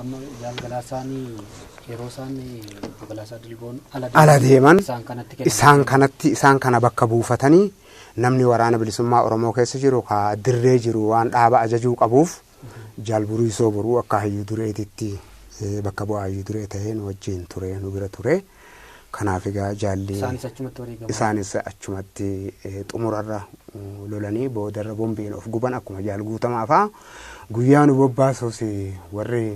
amma galgalaasani yeroo galgalaasa dilboon ala deeman isaan kana bakka buufatanii namni waraana bilisummaa Oromoo keessa jiru ka dirree jiru waan dhaaba ajajuu qabuuf jaalburii soo boruu akka hayyuu dureetitti bakka bu'aa hayyuu duree ta'een wajjin ture nu bira ture kanaaf egaa jaalli isaanis achumatti xumurarra lolanii boodarra bombiin of guban akkuma jaal guutamaa faa guyyaa nu bobbaasos warri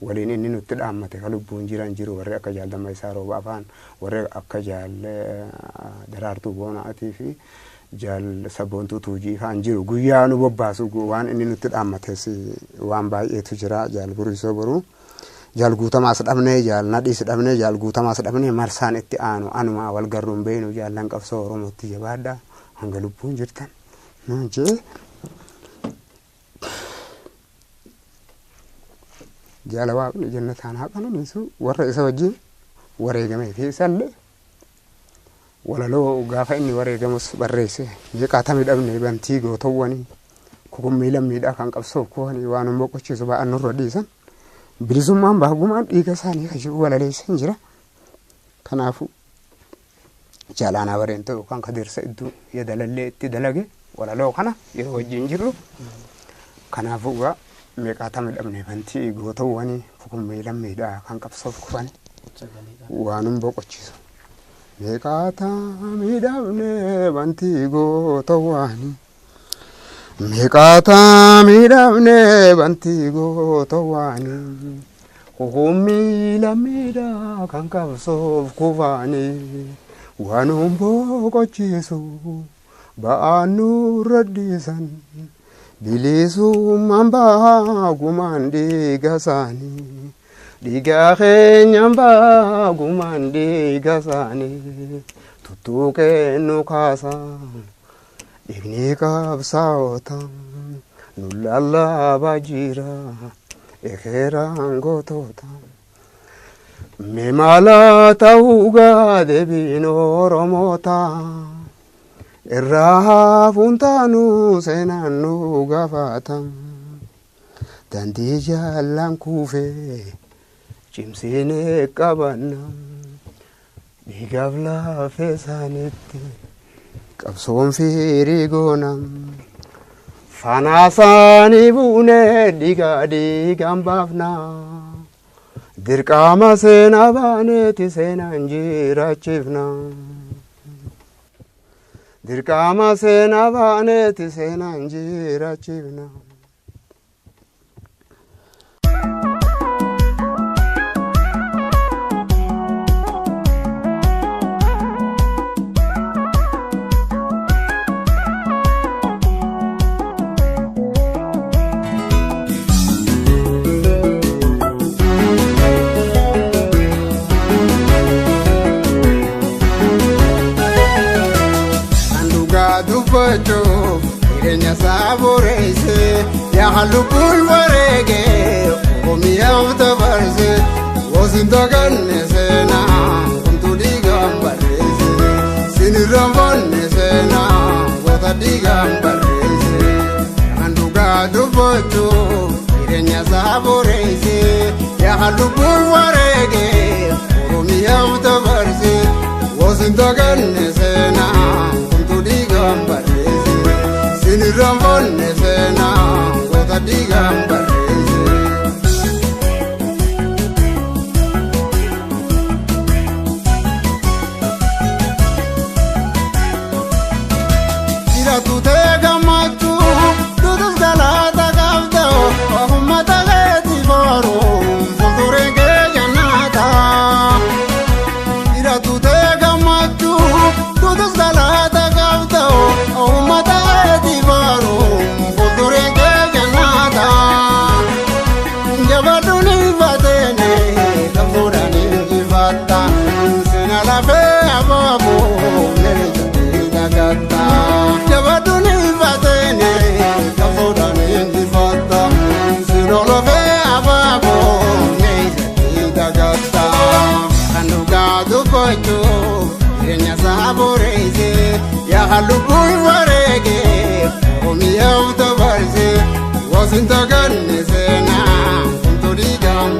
waliin inni nutti dhaammate ka lubbuun jiru warri akka jaal Dammayisaa Roobaa afaan warri akka jaal Daraartuu Boonaatii fi jaal Sabboontuu Tuujii faan jiru guyyaa nu bobbaasu waan inni nutti dhaammates waan baay'eetu jira jaal Burisoo boruu jaal Guutamaas dhabnee jaal Nadhiis dhabnee jaal Guutamaas dhabnee marsaan itti aanu anuma wal garruun beenu jaallan qabsoo Oromootti jabaadha hanga lubbuun jirtan nunjee jaala waaqni jannataan haa qananiisu warra isa wajjin wareegamee fi sallee walaloo gaafa inni wareegamus barreesse meeqaatamii dhabne bantii gootawwanii kukummii lammiidhaa kan qabsoo kuwanii waan boqochiisu ba'an nurra dhiisan bilisummaan baagumaan dhiiga isaanii kan jiru walaleessan jira kanaafu jaalaanaa bareen ta'u kan kadirsa iddoo yadalallee itti dalage walaloo kana yeroo wajjin jirru kanaafu gaa meeqaatamii dhabne bantii gootawwanii kukummii lammiidhaa kan qabsoof kufanii waan boqochiisu meeqaatamii dhabne bantii gootawwanii meeqaatamii dhabne bantii gootawwanii kukummii lammiidhaa kan qabsoof kufanii waan boqochiisu ba'aan nurra dhiisan bilisummaan baagumaan dhiiga isaanii dhiiga keenyaan baagumaan dhiiga isaanii tuttuqee nu kaasa dhiigni qabsaa'ota nu lallabaa jira ekeraan gootota mee maala ta'uu deebiin Oromoota irraa funtaanu seenaan nu gaafatan dandii jaallan kuufee cimsinee qabanna dhiigaaf lafee isaaniitti qabsoon fiirii goona fanaasaanii buunee dhiigaan baafna dirqama seenaa baaneeti seenaan jiraachifna dirqama seenaa baaneeti seenaan jiraachifna. Irenya saborese ya halukul warege omiyam tabarse wosindogan nesena kuntudigam barese sinirambon nesena wotadigam barese anduga dubocho irenya saborese ya halukul warege omiyam tabarse wosindogan nesena kuntudigam barese Sinirambon nesena kota digam barese Ira tu te gamatu dudus galata gavdo ahumata geti boru fulurenge janata Ira tu te gamatu dudus galata gavdo ahumata halukul warege omiyam tabarse wasintagan nesena kuntudigam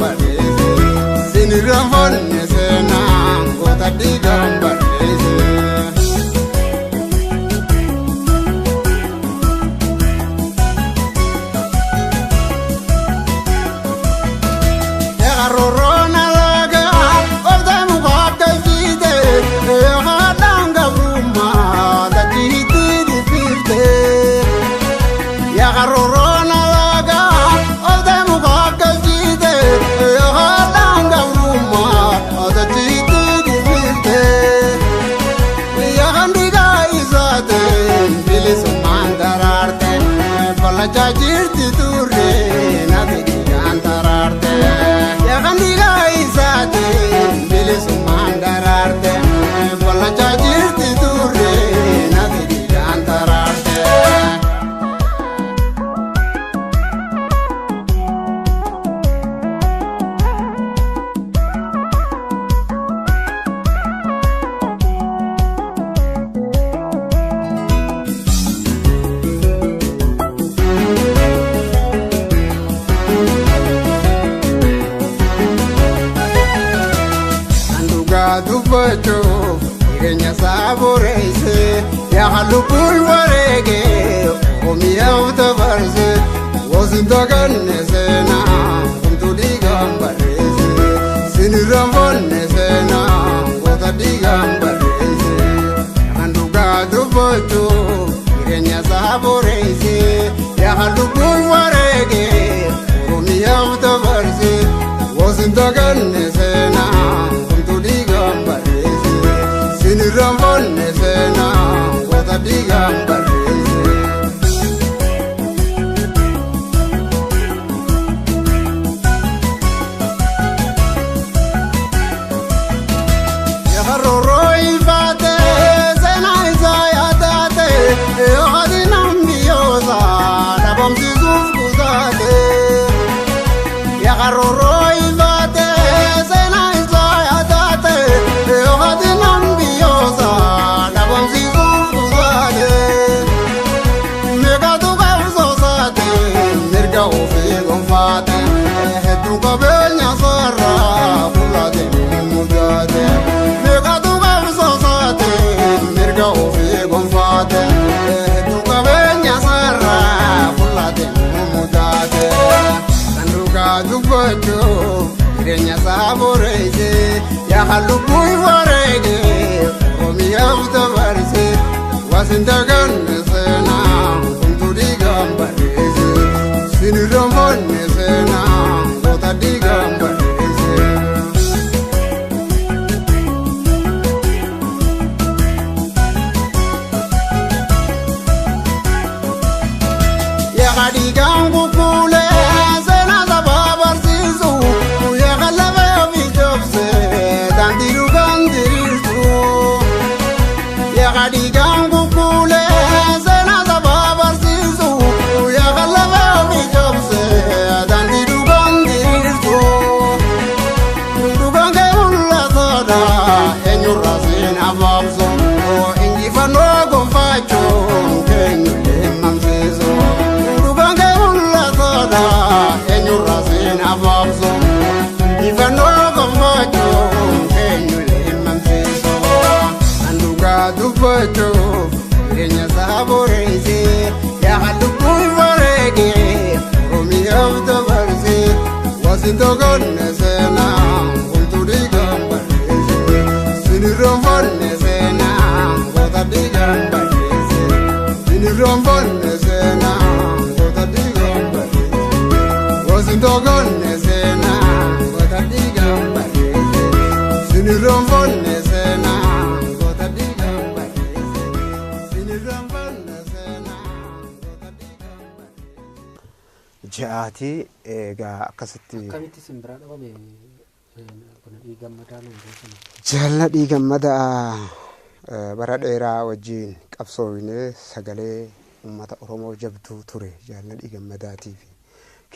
Yagarorona laga of the Mugaka Vide, Hadanga Ruma, the Didi. Yagarorona laga of the Mugaka Vide, Hadanga Ruma, the Didi. Yagandiga is a day, Billis Mandararte, Palajirti Ture, nothing Antararte. Yagandiga is a day, Billis Mandararte, Palajirti Ture, nothing Antararte. Dubacho, Irenya Saborese, Yahalupul Warege, Omi out of Arse, wasn't the Gannesena, to Digambarese, Siniramon Nesena, was a Digambarese, Anduga Dubacho, Irenya Saborese, Yahalupul Warege, Omi out of Arse, wasn't the Gannesena. Sinirambon nesena wata digambarese Yaharoroi vate sena izayadate Yohadinambiosa labam sizufkuzate Yaharoroi vate sena izayadate Yohadinambiosa labam sizufkuzate Mega dugarzosate Mirga ufi gonfate Duga benya sarra Pulate mumudate Mega dugarzosate Mirga ufi gonfate Duga benya sarra Pulate mumudate Kanduga dubacho Irenya saborese Yahalupui warege Omi avta varse Wasindagan nesena Kunturi gambarese Sinirambon nesena Wota digambarese Yakadigangu kule Sena sababar sisu Yakalave vijobse Dandiru gandirisu Yakadigangu kule Sena sababar sisu Yakalave vijobse Dandiru gandirisu Dugange ulla soda Enyurra sena babso Ingifano gonfacho Kenyu lemamseso Dugange ulla soda Enyurra sena babso Ingifano gonfacho Kenyu lemamseso Anduga dubacho Irenya saborese Yahalupul warege Omi avta varse Wasindogon nesena Kunturi gambarese Sinirambon nesena Wota digambarese Sinirambon nesena Wota digambarese Wasindogon nesena Wota digambarese Sinirambon nesena Wota digambarese Sinirambon nesena Wota digambarese Ja'ati egaa akkasitti Akkamitti simbira dhabame kun dhiigammadaan hundeessama. jaalladhii gammadaa bara dheeraa wajjin qabsoofnee sagalee uummata Oromoo jabduu ture jaalladhii gammadaatii fi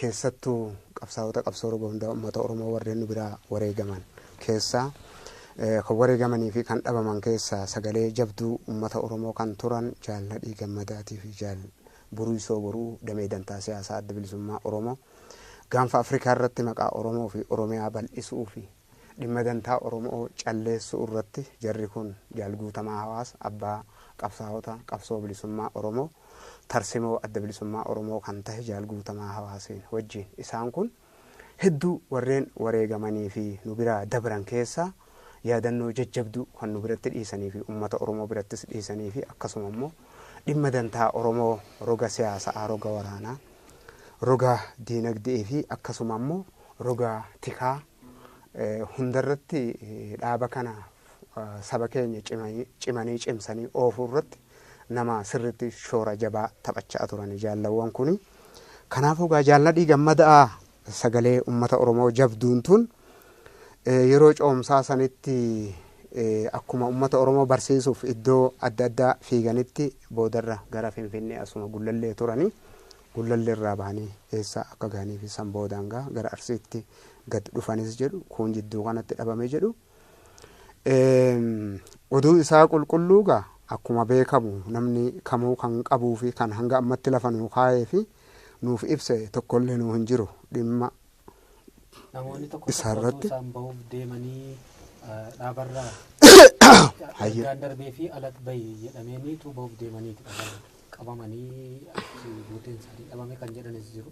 keessattuu qabsaa'ota qabsoo rogoondaa uummata Oromoo warreen nu biraa wareegaman keessaa kan wareegamanii fi kan dhabaman keessaa sagalee jabduu uummata Oromoo kan turan jaalladhii gammadaatii fi jaal buruu isoo boruu damee dantaa siyaasaa adda bilisummaa Oromoo gaanfa Afrikaa irratti maqaa Oromoo fi Oromiyaa bal'isuu fi dhimma dantaa Oromoo calleessuu irratti jarri kun jaalguutamaa hawaasa abbaa qabsaa'ota qabsoo bilisummaa Oromoo tarsimoo adda bilisummaa Oromoo kan tahe jaalguutamaa hawaaseen wajjin isaan kun hedduu warreen wareegamanii fi nu bira dabran keessa yaadannoo jajjabduu kan nu biratti dhiisanii fi uummata Oromoo birattis dhiisanii fi akkasuma immoo dhimma dantaa Oromoo roga siyaasaa, roga waraanaa, roga diinagdee fi akkasuma immoo roga tikaa hundarratti dhaaba kana saba keenya cimanii cimsanii oofuu irratti nama sirriitti shoora jabaa taphachaa turan jaallawwan kuni. Kanaafuu jaalladhii gammadaa sagalee uummata Oromoo jabduun tun yeroo coomsaa sanitti akkuma uummata Oromoo barsiisuuf iddoo adda addaa fiiganitti boodarra gara Finfinnee asuma Gullallee turanii Gullallee irraa bahanii eessa akka gahanii fi san boodangaa gara Arsiitti gad dhufanis jedhu kun jidduu kanatti dhabame jedhu. Oduu isaa qulqulluugaa akkuma beekamu namni kamuu kan qabuu fi kan hanga ammatti lafa nuu kaayee fi nuuf ibse tokkollee nuu hin jiru dhimma namoonni tokko isaan bahuuf deemanii dhaabarraa ergaan darbee fi alatti bahi jedhameeniitu bahuuf deemaniiti qabamanii buuteen isaanii dhabame kan jedhanis jiru.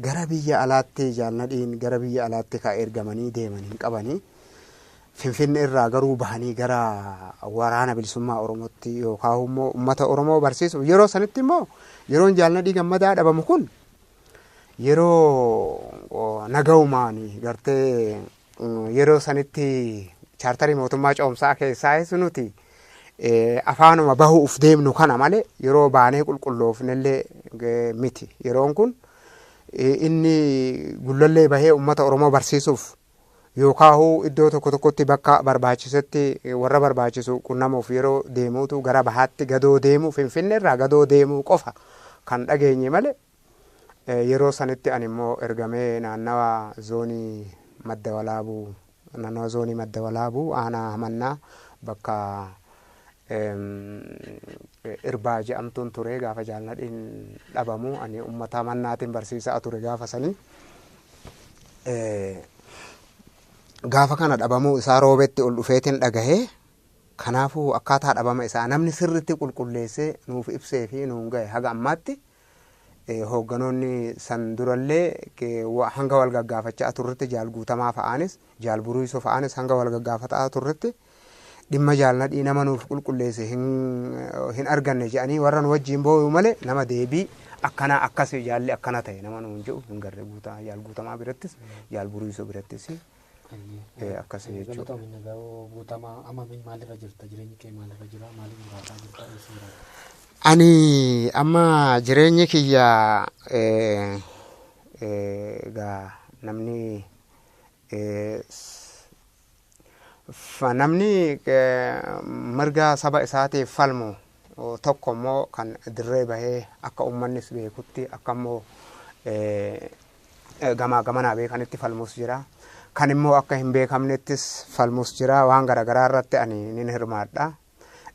Gara biyya alaatti jaalladhiin gara biyya alaatti ka ergamanii deemanii qabanii Finfinnee irraa garuu bahanii gara waraana bilisummaa Oromootti yookaan immoo uummata Oromoo barsiisu yeroo sanitti immoo yeroon jaalladhii gammadaa dhabamu kun yeroo nagaumaanii gartee yeroo sanitti chaartarii mootummaa coomsaa keessaa nuti afaanuma bahuuf deemnu kana malee yeroo baanee qulqulloofnellee miti. Yeroon kun inni Gullallee bahee uummata Oromoo barsiisuuf yookaan iddoo tokko tokkotti bakka barbaachisetti warra barbaachisu qunnamuuf yeroo deemuutu gara bahaatti gadoo deemuu Finfinnee irraa gadoo deemuu qofa kan dhageenye malee yeroo sanitti ani immoo ergamee naannawa zoonii Madda Walaabuu aanaa Hamannaa bakka Irbaa jedhamtuun ture gaafa jaalladhiin dhabamu ani uummata Hamannaatiin barsiisaa ture gaafa sanii. Gaafa kana dhabamuu isaa roobetti ol dhufeetiin dhagahee kanaafuu akkaataa dhabama isaa namni sirriitti qulqulleessee nuuf ibsee fi nuun gahe haga ammaatti hoogganoonni san durallee hanga wal gaggaafachaa turretti jaal guutamaa fa'aanis jaal buruusoo fa'aanis hanga wal gaggaafataa turretti dhimma jaalladhii nama nuuf qulqulleesse hin arganne jedhanii warra nu wajjin boo'u malee nama deebii akkana akkasii jaalli akkana ta'e nama nuun jedhu hin garre jaal guutamaa birattis jaal buruusoo birattis. Akkasii jechuudha. Ani amma jireenyi kiyya namni mirga saba isaatiif falmu tokko immoo kan dirree bahee akka uummannis beekutti akka immoo gamaa gamanaa beekanitti falmus jira. Kan immoo akka hin beekamnettis falmus jira. Waan garaagaraa irratti ani nin hirmaadha.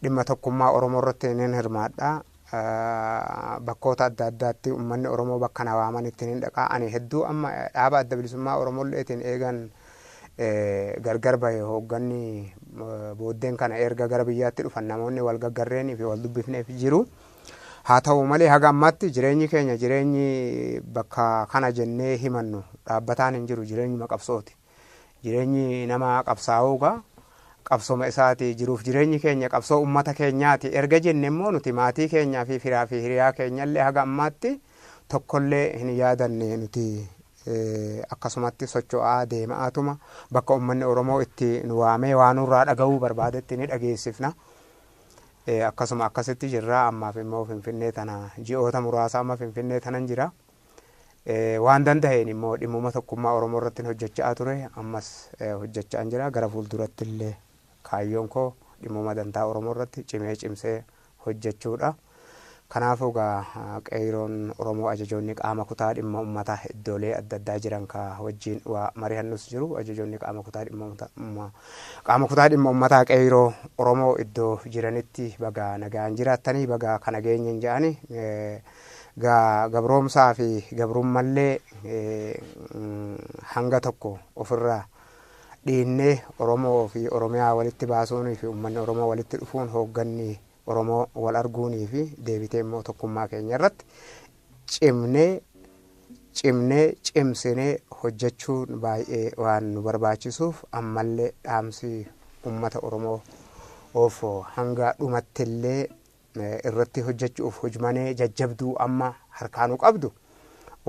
Dhimma tokkummaa Oromoo irratti nin hirmaadha. Bakkoota adda addaatti uummanni Oromoo bakka na waamanitti nin dhaqa. Ani hedduu amma dhaaba adda bilisummaa Oromooilleetiin eegan gargar bahe hoogganni booddeen kana erga gara biyyaatti dhufan namoonni wal gaggarreenii fi wal dubbifneef jiru. Haa ta'u malee haga ammaatti jireenyi keenya jireenyi bakka kana jennee himannu dhaabbataan hin jiru jireenyi qabsooti. Jireenyi nama qabsaa'uugaa qabsoma isaati jiruuf jireenyi keenya qabsoo uummata keenyaati erga jenne immoo nuti maatii keenyaa fi firaa fi hiriyaa keenyallee haga ammaatti tokkollee hin yaadanne nuti akkasumatti socho'aa deema'aatuma bakka uummanni Oromoo itti nu waamee waan nurraa dhaga'uu barbaadetti ni dhageessifna. Akkasuma akkasitti jirra ammaaf immoo Finfinnee tana ji'oota muraasa amma Finfinnee tanan jira. Waan danda'een immoo dhimmuma tokkummaa Oromoo irratti hojjechaa ture ammas hojjechaa jira gara fuulduratti illee kaayyoon koo dhimmuma dantaa Oromoo irratti cimee cimsee hojjechuudha. Kanaafuu qeeroon Oromoo ajajoonni qaama kutaa dhimma uummataa iddoolee adda addaa jiran ka wajjin mari'annus jiru. Ajajoonni qaama kutaa dhimma uummataa qeeroo Oromoo iddoo jiranitti baga nagaan jiraattanii baga kana geenyen jedhani gabroomsaa fi gabrummallee hanga tokko ofirraa dhiinnee Oromoo fi Oromiyaa walitti baasuunii fi uummanni Oromoo walitti dhufuun hoogganni Oromoo wal arguunii fi deebitee immoo tokkummaa keenya irratti cimnee cimnee cimsinee hojjechuun baay'ee waan nu barbaachisuuf ammallee dhaamsi ummata Oromoo of hanga dhumattillee irratti hojjechuuf hojmanee jajjabduu amma harkaanuu qabdu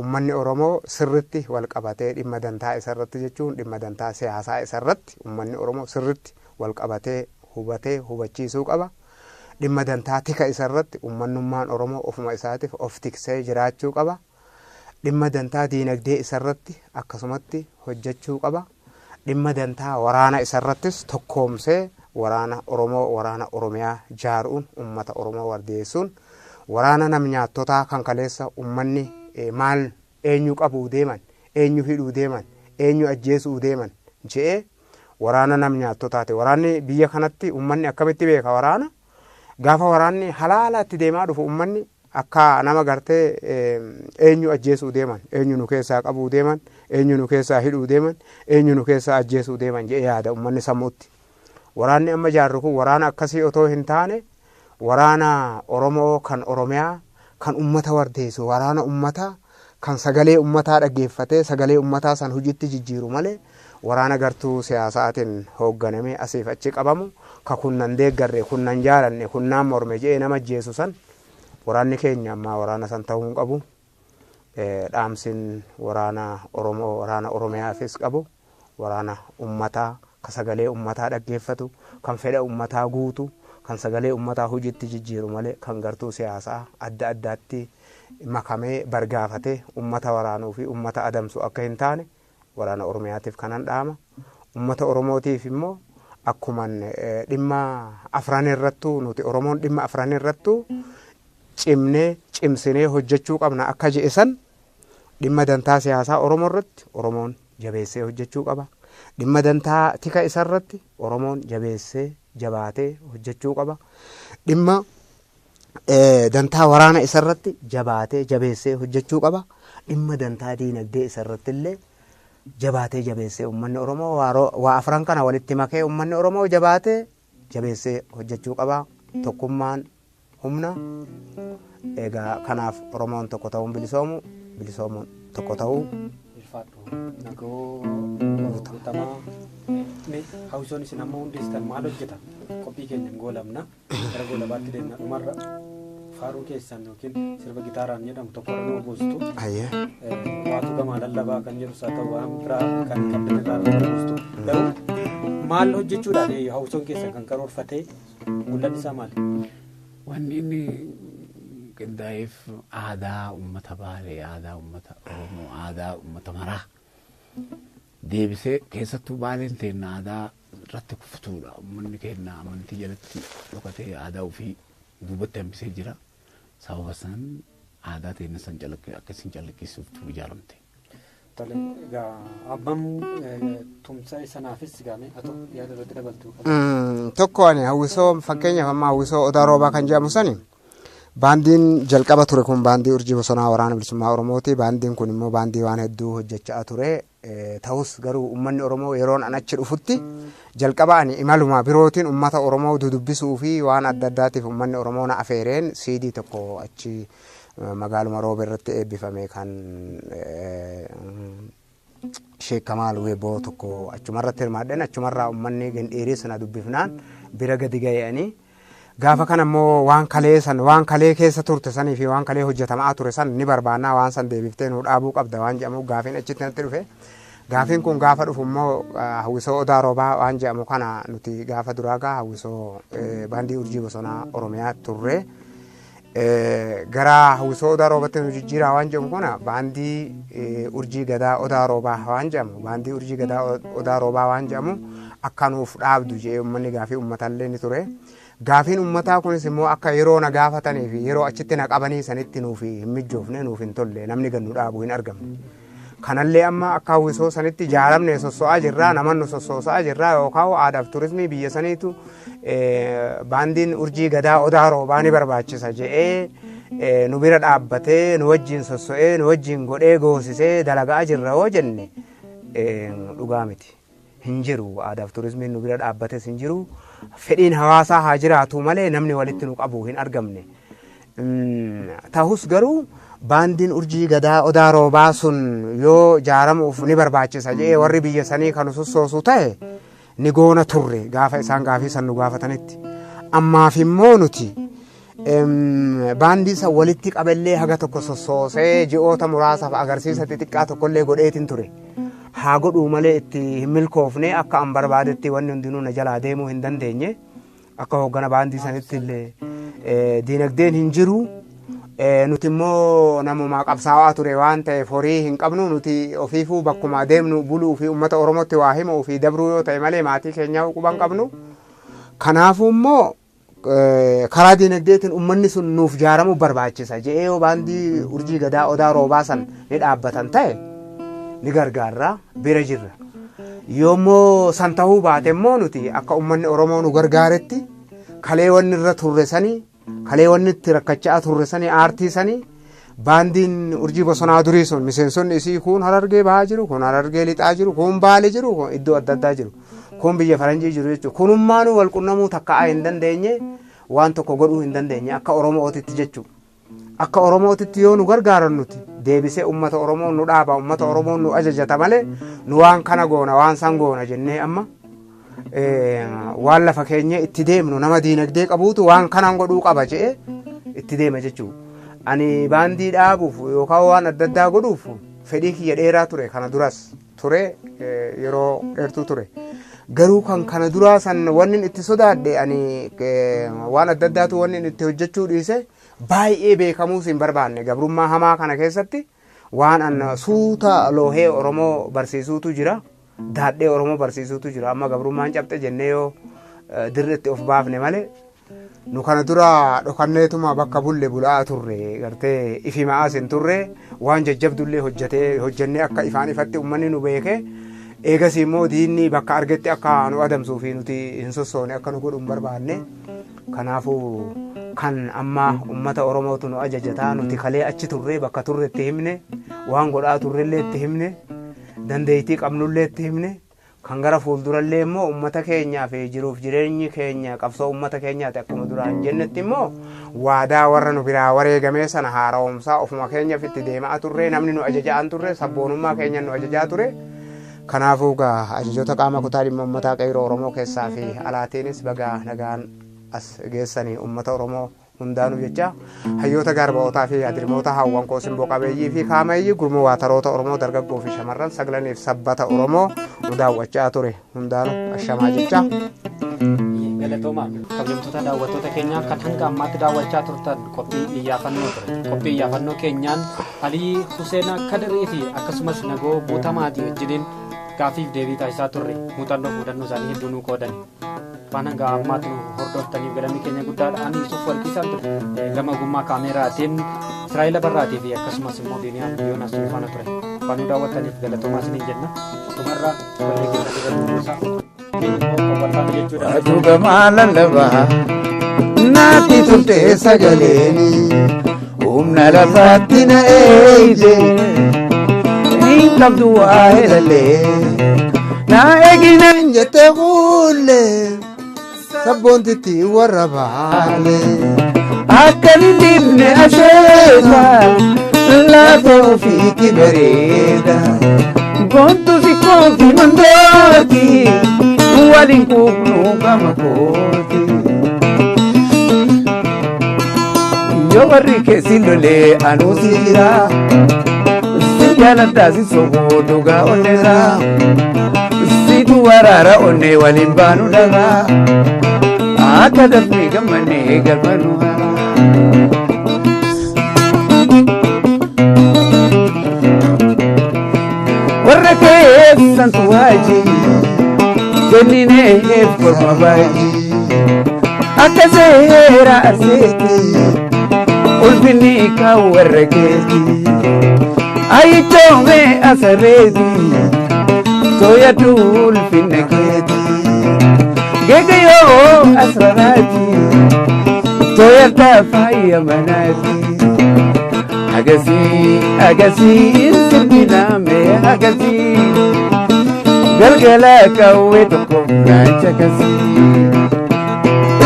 ummanni Oromoo sirritti wal qabatee dhimma dantaa isarratti jechuun dhimma dantaa siyaasaa isarratti ummanni Oromoo sirritti wal qabatee hubatee hubachiisuu qaba. Dhimma dantaa tika isarratti ummannummaan Oromoo ofuma isaatiif of tiksee jiraachuu qaba. Dhimma dantaa diinagdee isarratti akkasumatti hojjechuu qaba. Dhimma dantaa waraana isarrattis tokkoomsee waraana Oromoo waraana Oromiyaa jaaruun ummata Oromoo wardeessuun waraana nam nyaattotaa kan kaleessa ummanni maal eenyu qabuu deeman eenyu hidhuu deeman eenyu ajjeesuu deeman jedhee waraana nam nyaattotaati. Waraanni biyya kanatti ummanni akkamitti beeka waraana? Gaafa waraanni halaalaatti deemaa dhufu ummanni akka nama gartee eenyu ajjeesuu deeman eenyu nu keessaa qabuu deeman eenyu nu keessaa hidhuu deeman eenyu nu keessaa ajjeesuu deeman jedhee yaada ummanni sammuutti. Waraanni amma jaarru kun waraana akkasii otoo hin taane waraana Oromoo kan Oromiyaa kan ummata wardeessu waraana ummataa kan sagalee ummataa dhaggeeffatee sagalee ummataa san hojiitti jijjiiru malee waraana gartuu siyaasaatiin hoogganamee asiif achi qabamu ka kunnan deeggarre kunnan jaalanne kunnaan morme jedhee nama ajjeesu san waraanni keenya ammaa waraana san ta'uu hin qabu. Dhaamsin waraana Oromoo waraana Oromiyaafis qabu waraana ummataa ka sagalee ummataa dhaggeeffatu kan fedha ummataa guutu kan sagalee ummataa hojiitti jijjiiru malee kan gartuu siyaasaa adda addaatti makamee bargaafatee ummata waraanuu fi ummata adamsu akka hin taane waraana Oromiyaatiif kanan dhaama. Ummata Oromootiif immoo akkuma dhimma afran irrattuu nuti Oromoon dhimma afran irrattuu cimnee cimsinee hojjechuu qabna akka jedhe san dhimma dantaa siyaasaa Oromoo irratti Oromoon jabeessee hojjechuu qaba. Dhimma dantaa tika isarratti Oromoon jabeessee jabaatee hojjechuu qaba. Dhimma dantaa waraana isarratti jabaatee jabeessee hojjechuu qaba. Dhimma dantaa diinagdee isarratti illee jabaatee jabeessee ummanni Oromoo waa afran kana walitti makee ummanni Oromoo jabaatee jabeessee hojjechuu qaba. Tokkummaan humna. Egaa kanaaf Oromoon tokko ta'uun bilisoomu bilisoomuun tokko ta'uu. Nagoo guutamaa hawwisoon isin amma hundeessitan maal hojjetan qophii keenya hin goolamna gara goolabaatti deemna dhumarra faaruu keessan yookiin sirba gitaaraan jedhamu tokko nama buustu waatu gamaa lallabaa kan jedhu isaa ta'u waan biraa kan qabdan irraa nama buustu garuu maal hojjechuudhaan hawwisoon keessan kan karoorfatee mul'anni isaa maali? Wanni inni qindaa'eef aadaa uummata Baalee aadaa uummata Oromoo aadaa uummata maraa deebisee keessattuu Baaleen teenya aadaa irratti kuftuudha. Uummanni keenya amantii jalatti dhokatee aadaa ofii duubatti hambisee jira. Sababa san aadaa teenya san akkasiin calaqqisuuf ijaaramte. Tole egaa abbaan tumsa sanaafis gaame atoo yaada irratti dabaltu. Tokko ani hawwisoo fakkeenyaaf amma hawwisoo Odaa Roobaa kan jedhamu sani. Baandiin jalqaba ture kun baandii Urjii Bosonaa waraana bilisummaa Oromooti. Baandiin kun immoo baandii waan hedduu hojjechaa ture. Ta'us garuu uummanni Oromoo yeroon an achi dhufutti jalqaba ani imaluma birootiin uummata Oromoo dudubbisuu fi waan adda addaatiif uummanni Oromoo na afeereen CD tokko achi magaaluma Roobe irratti eebbifame kan Sheek Kamaal Weeboo tokko achumarratti hirmaadheen achumarraa uummanni gandheeris na dubbifnaan bira gadi ga'anii gaafa kana immoo waan kalee keessa turte sanii fi waan kalee hojjetamaa ture san ni barbaannaa waan san deebiftee nu dhaabuu qabda waan jedhamu gaafiin achitti natti dhufe. Gaafiin kun gaafa dhufu immoo hawwisoo Odaa Roobaa waan jedhamu kana nuti gaafa duraa gaa hawwisoo baandii Urjii Bosonaa Oromiyaa turre. Gara hawwisoo Odaa Roobaatti nu jijjiiraa waan jedhamu kuna baandii Urjii Gadaa Odaa Roobaa waan jedhamu baandii Urjii Gadaa Odaa Roobaa waan jedhamu akka nuuf dhaabdu jedhee uummanni gaafii uummatallee ni ture. Gaafiin uummataa kunis immoo akka yeroo na gaafatanii fi yeroo achitti na qabanii sanitti nuuf hin mijoofne nuuf hin tolle namni gannu dhaabuu hin argamne. Kanallee amma akka hawwisoo sanitti jaaramne sosso'aa jirraa namannu sossoosaa jirraa yookaan aadaaf turizimii biyya saniitu baandiin Urjii Gadaa Odaa Roobaa ni barbaachisa jedhee nu bira dhaabbatee nu wajjin sosso'ee nu wajjin godhee goosisee dalagaa jirra yoo jenne dhugaa miti. Hin jiru aadaaf turizimiin nu bira dhaabbates hin jiru. Fedhiin hawaasaa haa jiraatu malee namni walitti nu qabu hin argamne. Ta'us garuu baandiin urjii gadaa odaa roobaa sun yoo jaaramuuf ni barbaachisa jedhee warri biyya sanii kan sossoosu ta'e ni goona turre gaafa isaan gaafii san nu gaafatanitti. Ammaaf immoo nuti baandii san walitti qabellee haga tokko sossoosee ji'oota muraasaaf agarsiisa xixiqqaa tokkollee godheetiin ture. Haa godhuu malee itti hin milkoofne akka an barbaadetti wanni hundinuu na jalaa deemuu hin dandeenye. Akka hooggana baandii sanitti illee diinagdeen hin jiru. Nuti immoo namumaa qabsaa'aa ture waan ta'eef horii hin qabnu nuti ofiifuu bakkuma deemnu buluu fi uummata Oromootti waa himuu fi dabruu yoo ta'e malee maatii keenyaa quban qabnu. Kanaafuu immoo karaa diinagdeetiin uummanni sun nuuf jaaramuu barbaachisa jedhee yoo baandii urjii gadaa odaa roobaa san ni dhaabbatan ta'e ni gargaarra bira jirra. Yoommoo san ta'uu baate immoo nuti akka uummanni Oromoo nu gargaaretti kalee wanni irra turre sanii kalee wanni itti rakkachaa turre sanii aartii sanii baandiin urjii bosonaa durii sun miseensonni isii kun Harargee bahaa jiru kun Harargee lixaa jiru kun Baalee jiru kun iddoo adda addaa jiru kun biyya faranjii jiru jechuudha. Kunummaanuu wal qunnamuu takka'aa hin dandeenye waan tokko godhuu hin dandeenye akka Oromootitti jechuudha. Akka Oromootitti yoo nu gargaaran nuti deebisee uummata Oromoo nu dhaaba uummata Oromoo nu ajajata malee nu waan kana goona waan san goona jennee amma waan lafa keenya itti deemnu nama diinagdee qabuutu waan kanaan godhuu qaba jedhee itti deema jechuudha. Ani baandii dhaabuuf yookaan waan adda addaa godhuuf fedhii kiyya dheeraa ture kana duras ture yeroo dheertuu ture. Garuu kan kana duraa san wanni itti sodaadhe ani waan adda addaatu wanni itti hojjechuu dhiise baay'ee beekamuus hin barbaanne gabrummaa hamaa kana keessatti waan an suuta loohee Oromoo barsiisuutu jira. Daadhee Oromoo barsiisuutu jira. Amma gabrummaan cabxe jennee yoo dirreetti of baafne malee nu kana dura dhokanneetuma bakka bulle bulaa turre gartee ifi ma'aas hin turre waan jajjabdullee hojjennee akka ifaan ifatti uummanni nu beeke eegas immoo diinni bakka argetti akka nu adamsuu fi nuti hin sossoone akka nu godhu hin barbaanne. Kanaafuu kan amma uummata Oromootu nu ajajataa nuti kalee achi turre bakka turre itti himne waan godhaa turrellee itti himne dandeettii qabnullee itti himne kan gara fuuldurallee immoo uummata keenyaa fi jiruuf jireenyi keenya qabsoo uummata keenyaati akkuma duraan jennetti immoo waadaa warra nu biraa wareegamee sana haara'umsaa ofuma keenyaaf itti deemaa turre namni nu ajajaan turre sabboonummaa keenya nu ajajaa ture. Kanaafuu ajajoota qaama kutaa dhimma uummataa qeerroo Oromoo keessaa fi alaatiinis baga nagaan as geessanii uummata Oromoo hundaanuu jecha hayyoota garba'ootaa fi adirmoota hawwan qoosimboo qabeeyyii fi kaamayyii gurmuu waataroota Oromoo dargaggoo fi shamarran saglaniif sabbata Oromoo nu daawwachaa ture hundaanuu ashamaa jecha. Galatooma kabajamtoota daawwattoota keenyaa kan hanga ammaatti daawwachaa turtan qophii iyyaafannoo ture. Qophii iyyaafannoo keenyaan Alii Huseenaa Kadirii fi akkasumas Nagoo Guutamaatii wajjiniin gaafiif deebii taasisaa turre muuxannoo fuudhannoo isaanii hedduu nuu qoodani. Waan hanga ammaatti nu hordoftaniif galanni keenya guddaadha. Ani Yusuf Walqiisaan ture gama ogummaa kaameraatiin Israa'eel Barraatii fi akkasumas immoo Biiniyaam Yoonaas Tuufaana ture. Waan nu daawwattaniif galatoomaa isiniin jenna. Dhumarraa wallee keenya dhiirra buusaa. Aduuga maala lafaa naatti turte sagaleeni humna lafaatti na eeyite hin qabdu waa helalee na eeginaan jette kuulee sabboontitti warra baale akka hin dhibne asheeta lafa ofiitti bareeda gontu si koofi mandooti walin kubnu kama kooti yo warri keesi lolee anuu si jira si jaaladhaa si soboo dhugaa onneera situ waraara onnee walin baanu dhagaa akka dafnee gammannee galmanu warra keessan tuwaajii Jennine forma baji akka seera arseeti ulfinni kawarrakeeti ayitoome asareeti tooyatu ulfinna keeti gegayoo asraraati tooyata fayyamanaati agasii sirbinaame agasii galgala kawwe tokko naacha kasi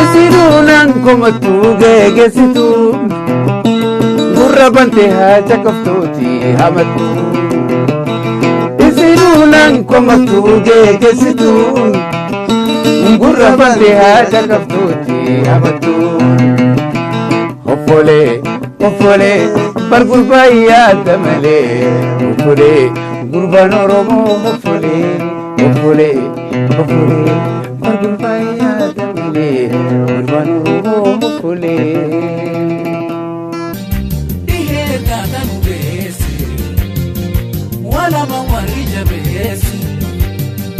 isiruunan komatu geegesitu gurra bante haja kaftuuti hamattu isinuunan komatu geegessituun gurra bante haja kaftuuti hamattu hoffole bargurbaa yaadda malee hoffole gurbaan Oromoo hoffole bargurbaa yaadda malee gurbaan Oromoo hoffole. Lama warija besi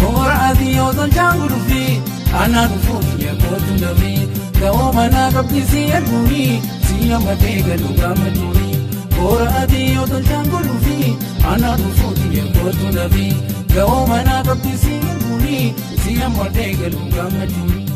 Ora adio don jangulu fi Anadu fuki ya kotu navi Gawa mana kapisi ya kuni Siya matega luga maturi Ora adio don jangulu fi Anadu fuki ya kotu navi Gawa mana kapisi ya kuni Siya matega luga maturi